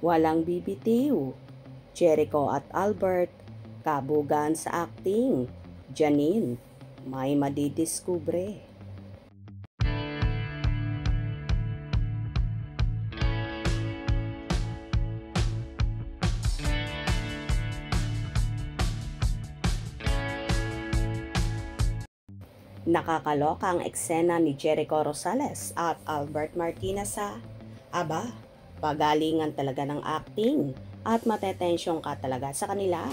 Walang bibitiw. Jericho at Albert, kabugan sa acting. Janine, may madidiskubre. Nakakaloka ang eksena ni Jericho Rosales at Albert Martinez sa pagalingan talaga ng acting at matetensyong ka talaga sa kanila.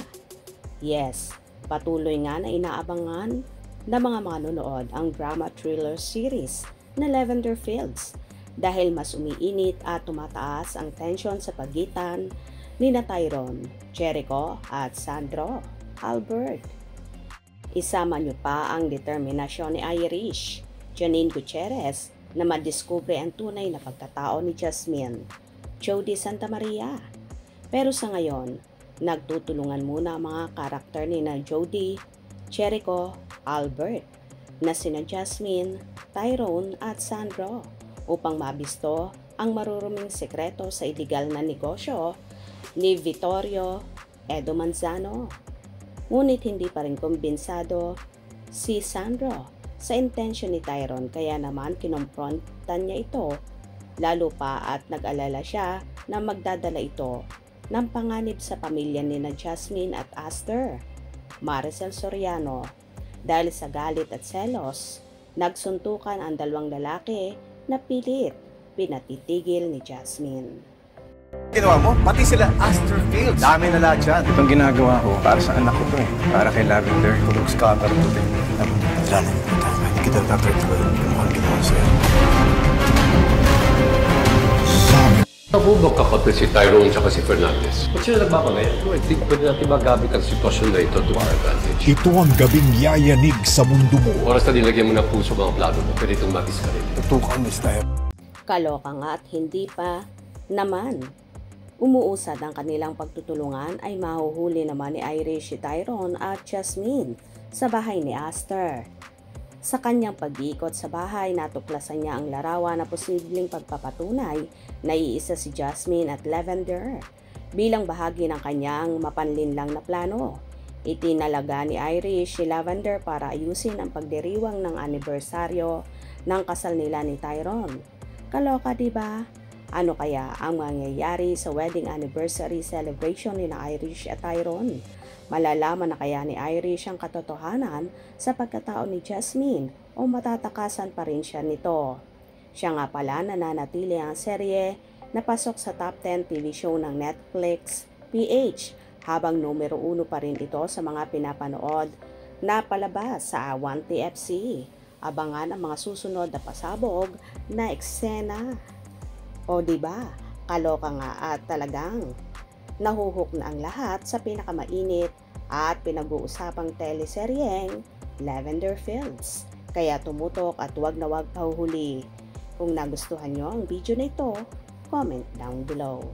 Yes, patuloy nga na inaabangan ng mga manonood ang drama thriller series na Lavender Fields dahil mas umiinit at tumataas ang tensyon sa pagitan ni Tyrone, Jericho at Sandro, Albert. Isama niyo pa ang determinasyon ni Irish, Janine Gutierrez, na madiskubre ang tunay na pagkatao ni Jasmine, Jody Santa Maria. Pero sa ngayon, nagtutulungan muna ang mga karakter ni na Jody, Jericho, Albert, na sina Jasmine, Tyrone at Sandro upang mabisto ang maruruming sekreto sa iligal na negosyo ni Vittorio Edo Manzano. Ngunit hindi pa rin kumbinsado si Sandro sa intensyon ni Tyrone kaya naman kinomprontan niya ito lalo pa at nag-alala siya na magdadala ito ng panganib sa pamilya ni na Jasmine at Aster, Maricel Soriano. Dahil sa galit at selos, nagsuntukan ang dalawang lalaki na pilit pinatitigil ni Jasmine. Ginawa mo? Pati sila Aster Fields. Dami na lahat yan. Itong ginagawa ko, para sa anak ko to eh. Para kay Lavender. Tulog scatter mo din. Wala na yung puta. Hindi kita tatratuloy yung mga ginawa sa'yo. Nabubog kapatid si Tyrone at si Fernandez. Ba't sila nagmamagayan? I think pwede natin magamit ang sitwasyon na ito to our advantage. Ito ang gabing yayanig sa mundo mo. Oras na nilagyan mo ng puso mga plano mo, pwede itong matiskalin. Tutukan, Miss Tayo. Kaloka nga at hindi pa naman. Umuusad ang kanilang pagtutulungan ay mahuhuli naman ni Irish si Tyrone at Jasmine sa bahay ni Aster. Sa kanyang pag-iikot sa bahay, natuklasan niya ang larawan na posibleng pagpapatunay na iisa si Jasmine at Lavender bilang bahagi ng kanyang mapanlinlang na plano. Itinalaga ni Irish si Lavender para ayusin ang pagdiriwang ng anibersaryo ng kasal nila ni Tyrone. Kaloka, diba? Ano kaya ang mangyayari sa wedding anniversary celebration ni na Irish at Tyrone? Malalaman na kaya ni Irish ang katotohanan sa pagkatao ni Jasmine o matatakasan pa rin siya nito? Siya nga pala nananatili ang serye na pasok sa top 10 TV show ng Netflix PH habang numero 1 pa rin ito sa mga pinapanood na palabas sa A1TFC. Abangan ang mga susunod na pasabog na eksena. O diba, kaloka nga at talagang nahuhook na ang lahat sa pinakamainit at pinag-uusapang teleseryeng Lavender Fields. Kaya tumutok at huwag na huwag pahuhuli. Kung nagustuhan nyo ang video na ito, comment down below.